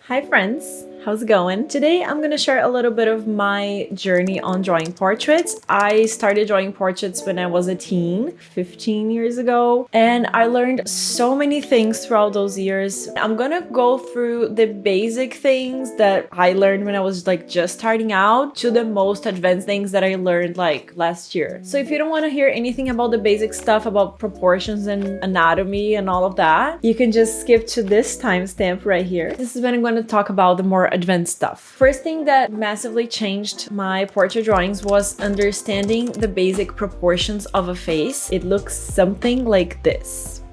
Hi friends, how's it going? Today I'm gonna share a little bit of my journey on drawing portraits. I started drawing portraits when I was a teen, 15 years ago, and I learned so many things throughout those years. I'm gonna go through the basic things that I learned when I was just starting out to the most advanced things that I learned last year. So if you don't want to hear anything about the basic stuff about proportions and anatomy and all of that, you can just skip to this timestamp right here. This is when I'm going to talk about the more advanced stuff. First thing that massively changed my portrait drawings was understanding the basic proportions of a face. It looks something like this.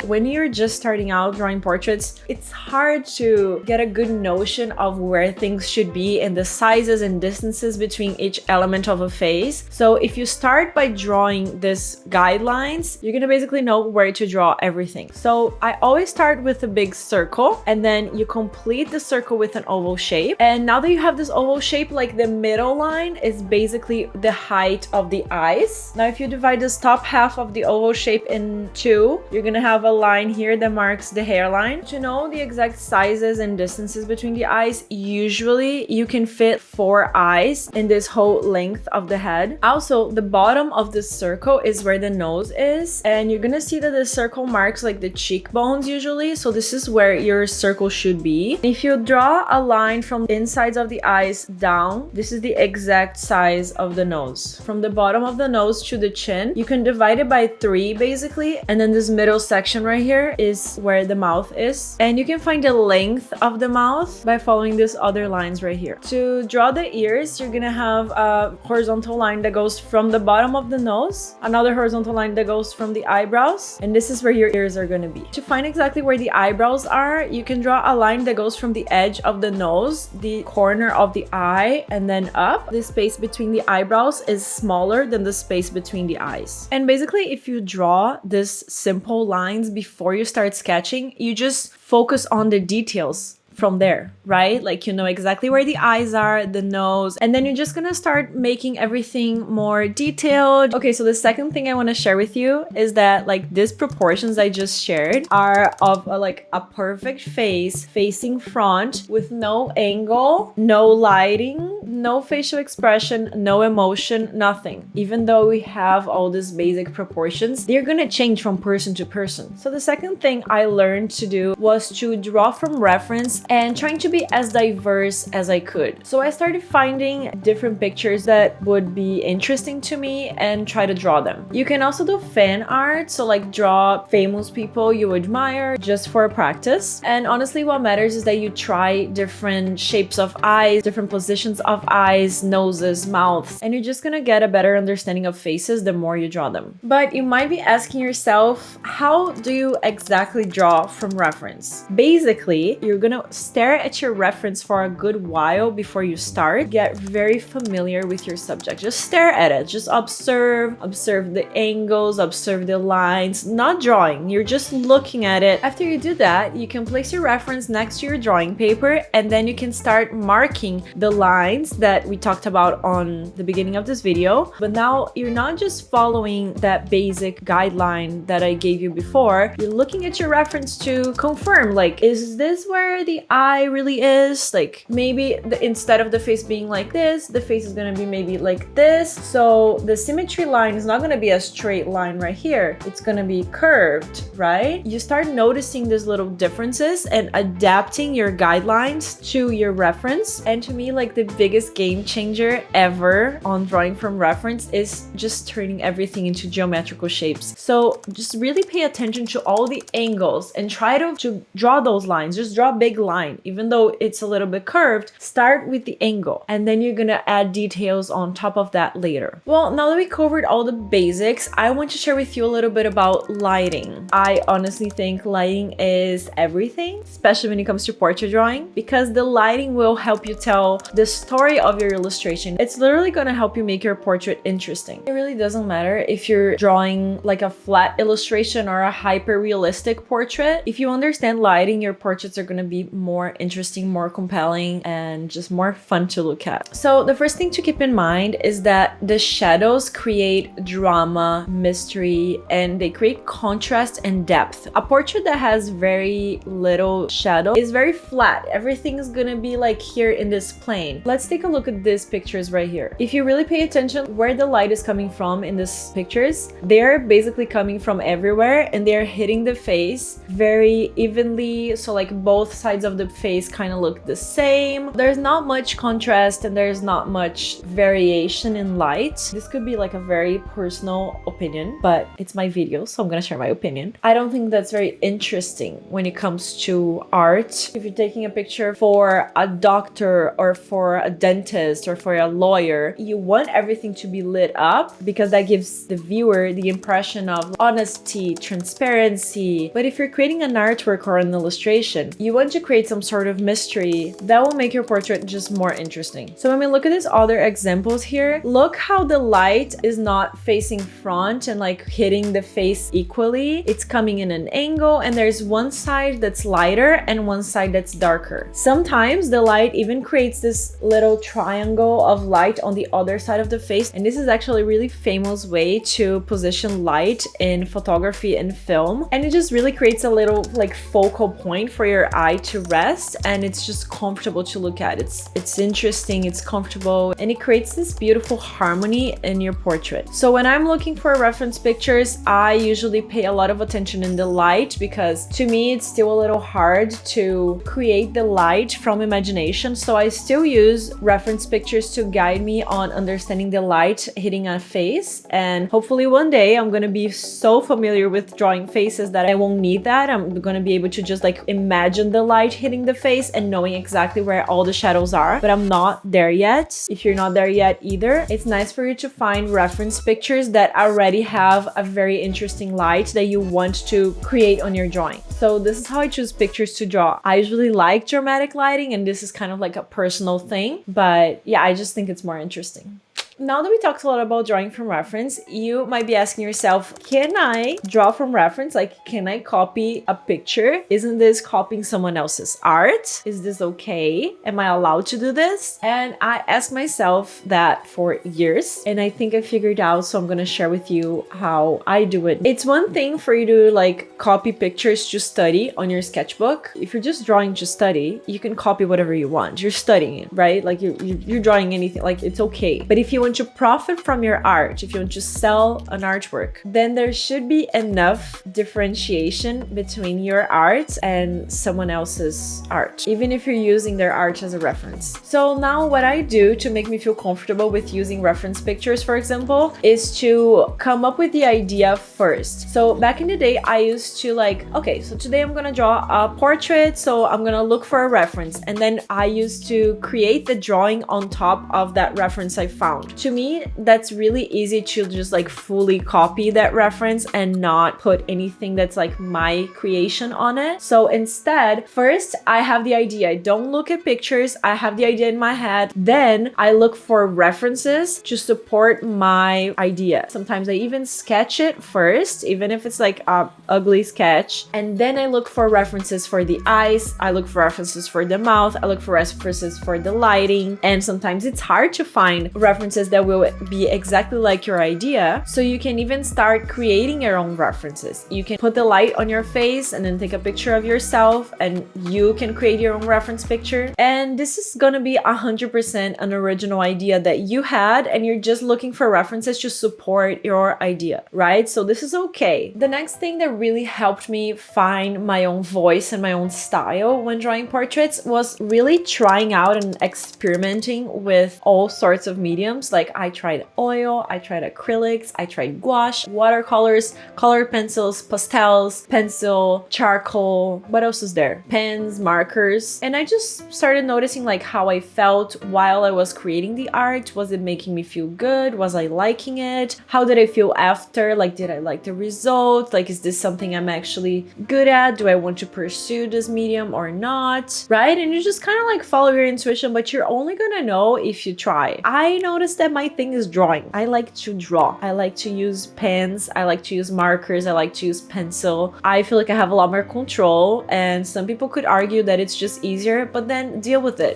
When you're just starting out drawing portraits, it's hard to get a good notion of where things should be and the sizes and distances between each element of a face. So if you start by drawing these guidelines, you're gonna basically know where to draw everything. So I always start with a big circle and then you complete the circle with an oval shape. And now that you have this oval shape, the middle line is basically the height of the eyes. Now if you divide this top half of the oval shape in two, you're gonna have a line here that marks the hairline. To know the exact sizes and distances between the eyes, usually you can fit 4 eyes in this whole length of the head. Also, the bottom of the circle is where the nose is, and you're gonna see that the circle marks the cheekbones usually, so this is where your circle should be. If you draw a line from the insides of the eyes down, this is the exact size of the nose. From the bottom of the nose to the chin, you can divide it by 3 basically, and then this middle section right here is where the mouth is, and you can find the length of the mouth by following these other lines right here. To draw the ears, you're gonna have a horizontal line that goes from the bottom of the nose, another horizontal line that goes from the eyebrows, and this is where your ears are gonna be. To find exactly where the eyebrows are, you can draw a line that goes from the edge of the nose, the corner of the eye, and then up. The space between the eyebrows is smaller than the space between the eyes. And basically, if you draw these simple lines before you start sketching, you just focus on the details from there, right? You know exactly where the eyes are, the nose, and then you're just gonna start making everything more detailed. Okay, so the second thing I want to share with you is that these proportions I just shared are of a perfect face facing front with no angle, no lighting, no facial expression, no emotion, nothing. Even though we have all these basic proportions, they're gonna change from person to person. So the second thing I learned to do was to draw from reference and trying to be as diverse as I could. So I started finding different pictures that would be interesting to me and try to draw them. You can also do fan art, so draw famous people you admire just for practice. And honestly, what matters is that you try different shapes of eyes, different positions of eyes, noses, mouths, and you're just gonna get a better understanding of faces the more you draw them. But you might be asking yourself, how do you exactly draw from reference? Basically, you're gonna stare at your reference for a good while before you start. Get very familiar with your subject. Just stare at it. Just observe the angles, observe the lines, not drawing. You're just looking at it. After you do that, you can place your reference next to your drawing paper, and then you can start marking the lines that we talked about on the beginning of this video. But now you're not just following that basic guideline that I gave you before. You're looking at your reference to confirm, is this where the eye really is? Maybe instead of the face being like this, the face is gonna be maybe like this. So the symmetry line is not gonna be a straight line right here. It's gonna be curved, right? You start noticing these little differences and adapting your guidelines to your reference. And to me, the biggest game changer ever on drawing from reference is just turning everything into geometrical shapes. So just really pay attention to all the angles and try to draw those lines. Just draw a big line, even though it's a little bit curved. Start with the angle, and then you're gonna add details on top of that later. Well, now that we covered all the basics, I want to share with you a little bit about lighting. I honestly think lighting is everything, especially when it comes to portrait drawing, because the lighting will help you tell the story eye of your illustration. It's literally gonna help you make your portrait interesting. It really doesn't matter if you're drawing like a flat illustration or a hyper realistic portrait. If you understand lighting, your portraits are gonna be more interesting, more compelling, and just more fun to look at. So the first thing to keep in mind is that the shadows create drama, mystery, and they create contrast and depth. A portrait that has very little shadow is very flat. Everything is gonna be like here in this plane. Let's take a look at these pictures right here. If you really pay attention where the light is coming from in these pictures, they're basically coming from everywhere and they're hitting the face very evenly. So like both sides of the face kind of look the same. There's not much contrast and there's not much variation in light. This could be like a very personal opinion, but it's my video, so I'm gonna share my opinion. I don't think that's very interesting when it comes to art. If you're taking a picture for a doctor or for a dentist or for a lawyer, you want everything to be lit up because that gives the viewer the impression of honesty, transparency. But if you're creating an artwork or an illustration, you want to create some sort of mystery that will make your portrait just more interesting. So when we look at these other examples here, look how the light is not facing front and like hitting the face equally. It's coming in an angle and there's one side that's lighter and one side that's darker. Sometimes the light even creates this little triangle of light on the other side of the face, and this is actually a really famous way to position light in photography and film, and it just really creates a little like focal point for your eye to rest, and it's just comfortable to look at. It's interesting, it's comfortable, and it creates this beautiful harmony in your portrait. So when I'm looking for reference pictures, I usually pay a lot of attention in the light because to me it's still a little hard to create the light from imagination. So I still use reference pictures to guide me on understanding the light hitting a face, and hopefully one day I'm gonna be so familiar with drawing faces that I won't need that. I'm gonna be able to just like imagine the light hitting the face and knowing exactly where all the shadows are, but I'm not there yet. If you're not there yet either, it's nice for you to find reference pictures that already have a very interesting light that you want to create on your drawing. So this is how I choose pictures to draw. I usually like dramatic lighting, and this is kind of like a personal thing, but yeah, I just think it's more interesting. Now that we talked a lot about drawing from reference, you might be asking yourself, can I draw from reference? Like, can I copy a picture? Isn't this copying someone else's art? Is this okay? Am I allowed to do this? And I asked myself that for years, and I think I figured out, so I'm gonna share with you how I do it. It's one thing for you to like copy pictures to study on your sketchbook. If you're just drawing to study, you can copy whatever you want. You're studying it, right? Like you're drawing anything, like it's okay. But if you want to profit from your art, if you want to sell an artwork, then there should be enough differentiation between your art and someone else's art, even if you're using their art as a reference. So now what I do to make me feel comfortable with using reference pictures, for example, is to come up with the idea first. So back in the day, I used to like, okay, so today I'm gonna draw a portrait, so I'm gonna look for a reference, and then I used to create the drawing on top of that reference I found. To me, that's really easy to just like fully copy that reference and not put anything that's like my creation on it. So instead, first I have the idea. I don't look at pictures. I have the idea in my head. Then I look for references to support my idea. Sometimes I even sketch it first, even if it's like a ugly sketch. And then I look for references for the eyes. I look for references for the mouth. I look for references for the lighting. And sometimes it's hard to find references that will be exactly like your idea. So you can even start creating your own references. You can put the light on your face and then take a picture of yourself, and you can create your own reference picture. And this is gonna be 100% an original idea that you had, and you're just looking for references to support your idea, right? So this is okay. The next thing that really helped me find my own voice and my own style when drawing portraits was really trying out and experimenting with all sorts of mediums. Like I tried oil, I tried acrylics, I tried gouache, watercolors, colored pencils, pastels, pencil, charcoal. What else is there? Pens, markers. And I just started noticing like how I felt while I was creating the art. Was it making me feel good? Was I liking it? How did I feel after? Like, did I like the result? Like, is this something I'm actually good at? Do I want to pursue this medium or not? Right? And you just kind of like follow your intuition, but you're only gonna know if you try. I noticed that my thing is drawing. I like to draw. I like to use pens. I like to use markers. I like to use pencil. I feel like I have a lot more control, and some people could argue that it's just easier, but then deal with it.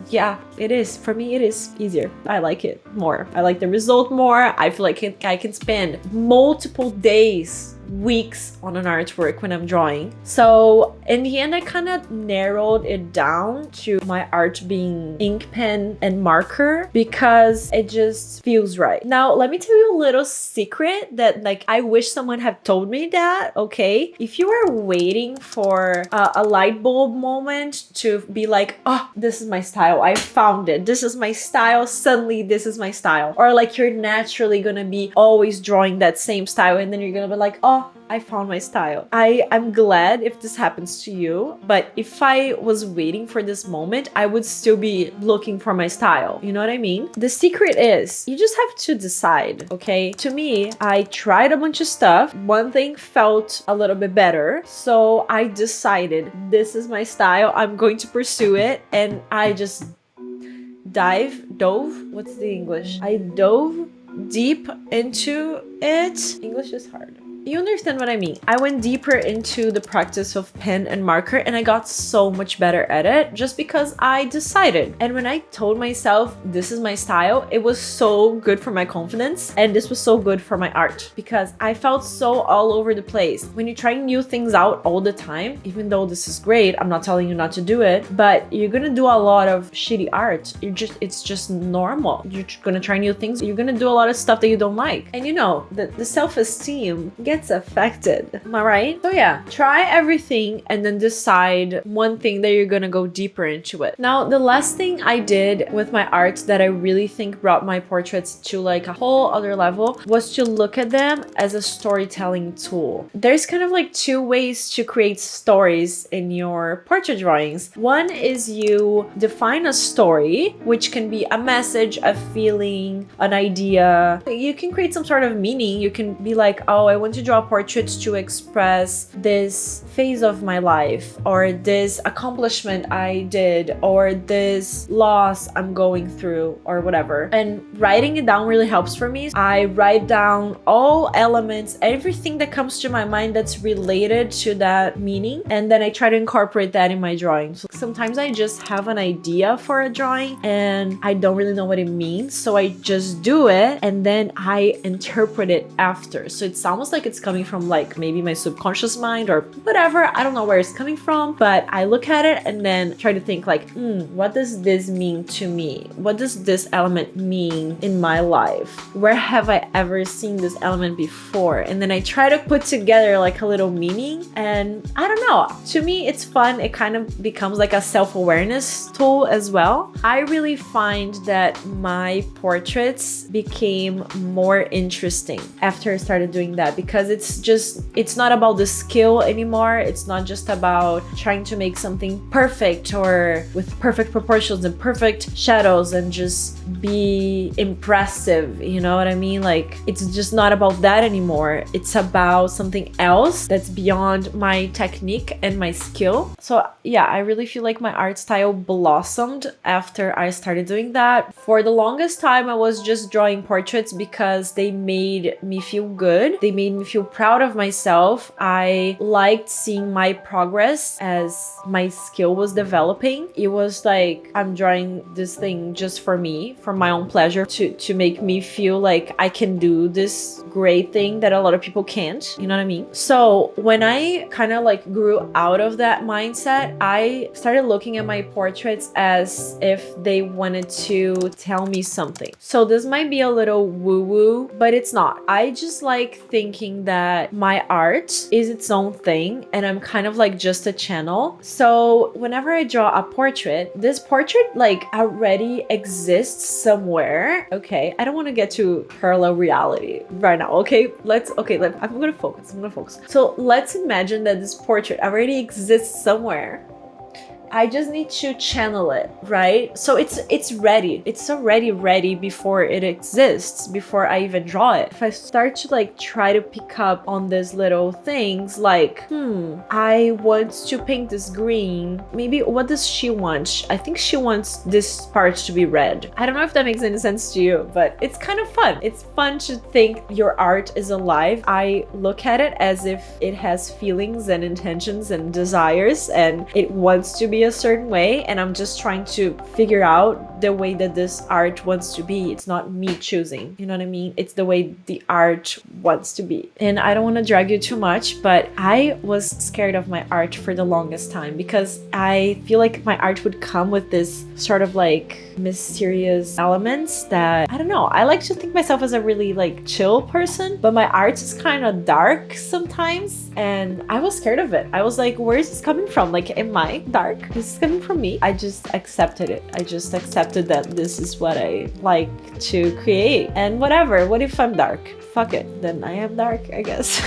Yeah, it is. For me, it is easier. I like it more. I like the result more. I feel like I can spend multiple days, weeks on an artwork when I'm drawing. So in the end, I kind of narrowed it down to my art being ink pen and marker because it just feels right. Now, let me tell you a little secret that like I wish someone had told me that, okay? If you are waiting for a light bulb moment to be like, oh, this is my style, I found it, this is my style, suddenly this is my style. Or like you're naturally gonna be always drawing that same style and then you're gonna be like, oh, I found my style. I'm glad if this happens to you, but if I was waiting for this moment, I would still be looking for my style. You know what I mean? The secret is you just have to decide, okay? To me, I tried a bunch of stuff. One thing felt a little bit better, so I decided this is my style. I'm going to pursue it, and I just dove. What's the English? I dove deep into it. English is hard. You understand what I mean. I went deeper into the practice of pen and marker, and I got so much better at it just because I decided. And when I told myself this is my style, it was so good for my confidence, and this was so good for my art because I felt so all over the place. When you're trying new things out all the time, even though this is great, I'm not telling you not to do it, but you're gonna do a lot of shitty art. It's just normal. You're gonna try new things. You're gonna do a lot of stuff that you don't like. And you know, the self-esteem gets affected. Am I right? So yeah, try everything and then decide one thing that you're gonna go deeper into it. Now, the last thing I did with my art that I really think brought my portraits to like a whole other level was to look at them as a storytelling tool. There's kind of like two ways to create stories in your portrait drawings. One is you define a story, which can be a message, a feeling, an idea. You can create some sort of meaning. You can be like, oh, I want to draw portraits to express this phase of my life, or this accomplishment I did, or this loss I'm going through, or whatever. And writing it down really helps for me. I write down all elements, everything that comes to my mind that's related to that meaning, and then I try to incorporate that in my drawing. So sometimes I just have an idea for a drawing and I don't really know what it means, so I just do it and then I interpret it after. So it's almost like it's coming from like maybe my subconscious mind or whatever. I don't know where it's coming from, but I look at it and then try to think like, what does this mean to me? What does this element mean in my life? Where have I ever seen this element before? And then I try to put together like a little meaning, and I don't know, to me it's fun. It kind of becomes like a self-awareness tool as well. I really find that my portraits became more interesting after I started doing that, because it's not about the skill anymore. It's not just about trying to make something perfect or with perfect proportions and perfect shadows and just be impressive, you know what I mean? Like, it's just not about that anymore. It's about something else that's beyond my technique and my skill. So yeah, I really feel like my art style blossomed after I started doing that. For the longest time, I was just drawing portraits because they made me feel good. They made me feel proud of myself. I liked seeing my progress as my skill was developing. It was like I'm drawing this thing just for me, for my own pleasure, to make me feel like I can do this great thing that a lot of people can't, you know what I mean? So when I kind of like grew out of that mindset, I started looking at my portraits as if they wanted to tell me something. So this might be a little woo-woo, but it's not. I just like thinking saying that my art is its own thing and I'm kind of like just a channel. So whenever I draw a portrait, this portrait like already exists somewhere. Okay, I don't want to get to parallel reality right now. Okay, I'm gonna focus. So let's imagine that this portrait already exists somewhere. I just need to channel it, right? So it's ready. It's already ready before it exists, before I even draw it. If I start to like try to pick up on these little things like, I want to paint this green. Maybe what does she want? I think she wants this part to be red. I don't know if that makes any sense to you, but it's kind of fun. It's fun to think your art is alive. I look at it as if it has feelings and intentions and desires and it wants to be a certain way, and I'm just trying to figure out the way that this art wants to be. It's not me choosing, you know what I mean? It's the way the art wants to be. And I don't want to drag you too much, but I was scared of my art for the longest time because I feel like my art would come with this sort of like mysterious elements that, I don't know, I like to think myself as a really like chill person, but my art is kind of dark sometimes, and I was scared of it. I was like, where is this coming from? Like, am I dark? This is coming from me. I just accepted it. I just accepted that this is what I like to create, and whatever. What if I'm dark? Fuck it, then I am dark, I guess.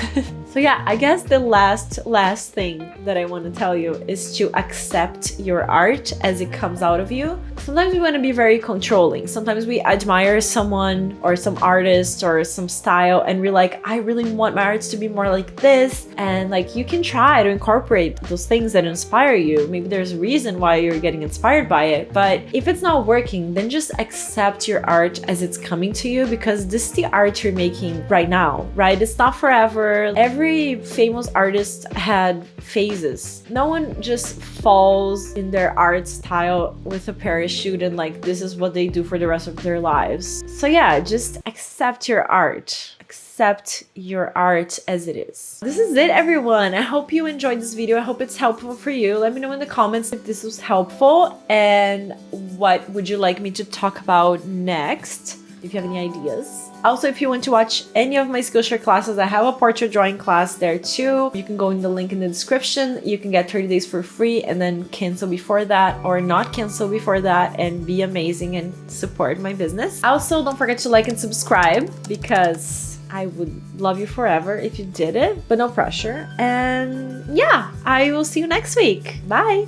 So yeah, I guess the last thing that I want to tell you is to accept your art as it comes out of you. Sometimes we want to be very controlling. Sometimes we admire someone or some artist or some style and we're like, I really want my art to be more like this. And like, you can try to incorporate those things that inspire you. Maybe there's a reason why you're getting inspired by it. But if it's not working, then just accept your art as it's coming to you, because this is the art you're making right now, right? It's not forever. Every famous artist had phases. No one just falls in their art style with a parachute and like this is what they do for the rest of their lives. So yeah, just accept your art. Accept your art as it is. This is it, everyone. I hope you enjoyed this video. I hope it's helpful for you. Let me know in the comments if this was helpful and what would you like me to talk about next, if you have any ideas. Also, if you want to watch any of my Skillshare classes, I have a portrait drawing class there too. You can go in the link in the description. You can get 30 days for free and then cancel before that or not cancel before that and be amazing and support my business. Also, don't forget to like and subscribe because I would love you forever if you did it, but no pressure. And yeah, I will see you next week. Bye!